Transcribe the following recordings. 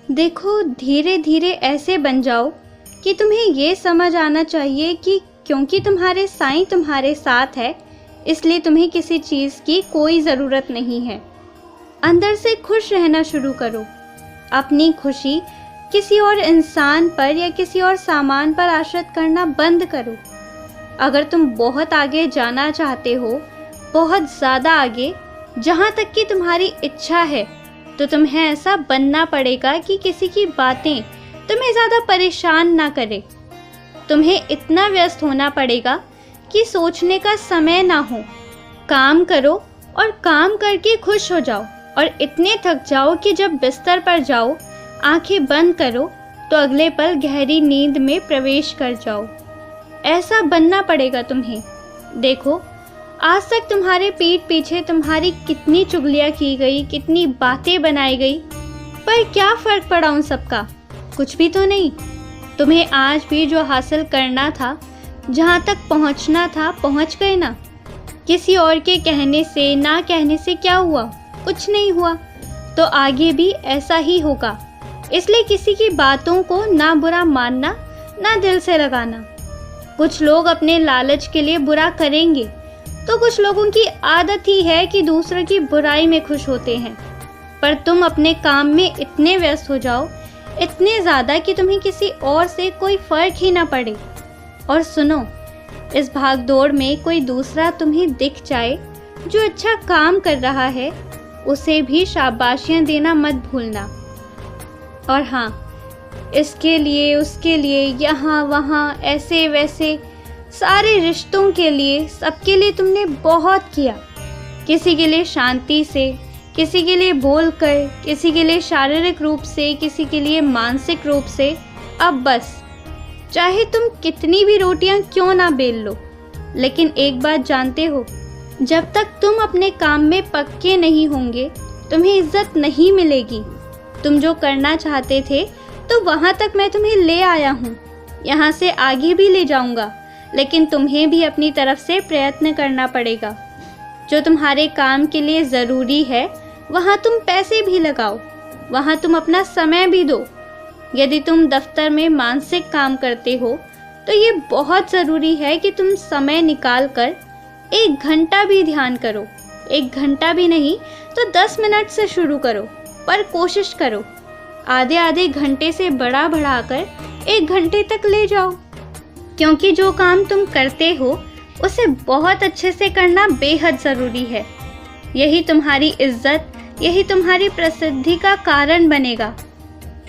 देखो, धीरे धीरे ऐसे बन जाओ कि तुम्हें ये समझ आना चाहिए कि क्योंकि तुम्हारे साईं तुम्हारे साथ है, इसलिए तुम्हें किसी चीज़ की कोई ज़रूरत नहीं है। अंदर से खुश रहना शुरू करो। अपनी खुशी किसी और इंसान पर या किसी और सामान पर आश्रित करना बंद करो। अगर तुम बहुत आगे जाना चाहते हो, बहुत ज़्यादा आगे, जहाँ तक कि तुम्हारी इच्छा है, तो तुम्हें ऐसा बनना पड़ेगा कि किसी की बातें तुम्हें ज़्यादा परेशान ना करे। तुम्हें इतना व्यस्त होना पड़ेगा कि सोचने का समय ना हो। काम करो और काम करके खुश हो जाओ और इतने थक जाओ कि जब बिस्तर पर जाओ, आंखें बंद करो तो अगले पल गहरी नींद में प्रवेश कर जाओ। ऐसा बनना पड़ेगा तुम्हें। देखो, आज तक तुम्हारे पीठ पीछे तुम्हारी कितनी चुगलियाँ की गई, कितनी बातें बनाई गई, पर क्या फ़र्क पड़ा उन सब का? कुछ भी तो नहीं। तुम्हें आज भी जो हासिल करना था, जहाँ तक पहुँचना था, पहुँच गए ना। किसी और के कहने से, ना कहने से क्या हुआ? कुछ नहीं हुआ। तो आगे भी ऐसा ही होगा। इसलिए किसी की बातों को ना बुरा मानना, ना दिल से लगाना। कुछ लोग अपने लालच के लिए बुरा करेंगे, तो कुछ लोगों की आदत ही है कि दूसरों की बुराई में खुश होते हैं। पर तुम अपने काम में इतने व्यस्त हो जाओ, इतने ज़्यादा कि तुम्हें किसी और से कोई फ़र्क ही ना पड़े। और सुनो, इस भाग दौड़ में कोई दूसरा तुम्हें दिख जाए जो अच्छा काम कर रहा है, उसे भी शाबाशियाँ देना मत भूलना। और हाँ, इसके लिए, उसके लिए, यहाँ वहाँ, ऐसे वैसे, सारे रिश्तों के लिए, सबके लिए तुमने बहुत किया। किसी के लिए शांति से, किसी के लिए बोलकर, किसी के लिए शारीरिक रूप से, किसी के लिए मानसिक रूप से। अब बस, चाहे तुम कितनी भी रोटियां क्यों ना बेल लो, लेकिन एक बात जानते हो, जब तक तुम अपने काम में पक्के नहीं होंगे, तुम्हें इज्जत नहीं मिलेगी। तुम जो करना चाहते थे, तो वहाँ तक मैं तुम्हें ले आया हूँ, यहाँ से आगे भी ले जाऊँगा, लेकिन तुम्हें भी अपनी तरफ से प्रयत्न करना पड़ेगा। जो तुम्हारे काम के लिए ज़रूरी है, वहाँ तुम पैसे भी लगाओ, वहाँ तुम अपना समय भी दो। यदि तुम दफ्तर में मानसिक काम करते हो, तो ये बहुत ज़रूरी है कि तुम समय निकाल कर 1 घंटा भी ध्यान करो। 1 घंटा भी नहीं तो 10 मिनट से शुरू करो, पर कोशिश करो आधे आधे घंटे से बढ़ाकर 1 घंटे तक ले जाओ। क्योंकि जो काम तुम करते हो, उसे बहुत अच्छे से करना बेहद ज़रूरी है। यही तुम्हारी इज्जत, यही तुम्हारी प्रसिद्धि का कारण बनेगा।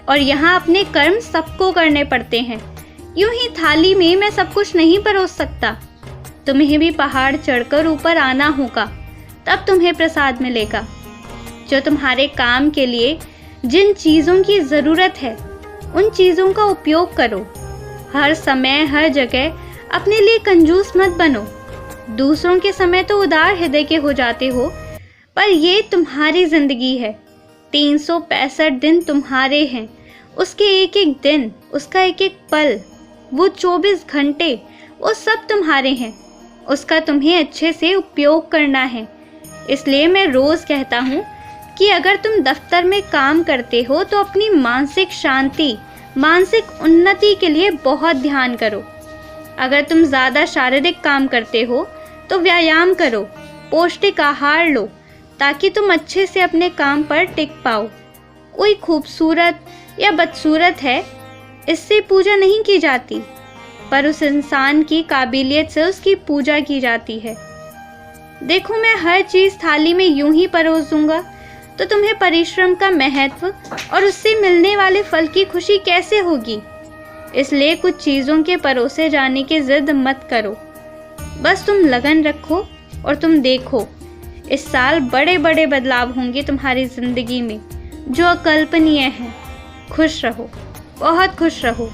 और यहाँ अपने कर्म सबको करने पड़ते हैं। यूं ही थाली में मैं सब कुछ नहीं परोस सकता। तुम्हें भी पहाड़ चढ़कर ऊपर आना होगा, तब तुम्हें प्रसाद मिलेगा। जो तुम्हारे काम के लिए जिन चीज़ों की ज़रूरत है, उन चीज़ों का उपयोग करो। हर समय, हर जगह अपने लिए कंजूस मत बनो। दूसरों के समय तो उदार हृदय के हो जाते हो, पर ये तुम्हारी ज़िंदगी है। 365 दिन तुम्हारे हैं। उसके एक एक दिन, उसका एक एक पल, वो 24 घंटे, वो सब तुम्हारे हैं। उसका तुम्हें अच्छे से उपयोग करना है। इसलिए मैं रोज़ कहता हूँ कि अगर तुम दफ्तर में काम करते हो, तो अपनी मानसिक शांति, मानसिक उन्नति के लिए बहुत ध्यान करो। अगर तुम ज़्यादा शारीरिक काम करते हो, तो व्यायाम करो, पौष्टिक आहार लो, ताकि तुम अच्छे से अपने काम पर टिक पाओ। कोई खूबसूरत या बदसूरत है, इससे पूजा नहीं की जाती, पर उस इंसान की काबिलियत से उसकी पूजा की जाती है। देखो, मैं हर चीज़ थाली में यूं ही परोस दूंगा, तो तुम्हें परिश्रम का महत्व और उससे मिलने वाले फल की खुशी कैसे होगी? इसलिए कुछ चीज़ों के परोसे जाने की जिद मत करो। बस तुम लगन रखो और तुम देखो, इस साल बड़े बड़े बदलाव होंगे तुम्हारी ज़िंदगी में, जो अकल्पनीय हैं। खुश रहो, बहुत खुश रहो।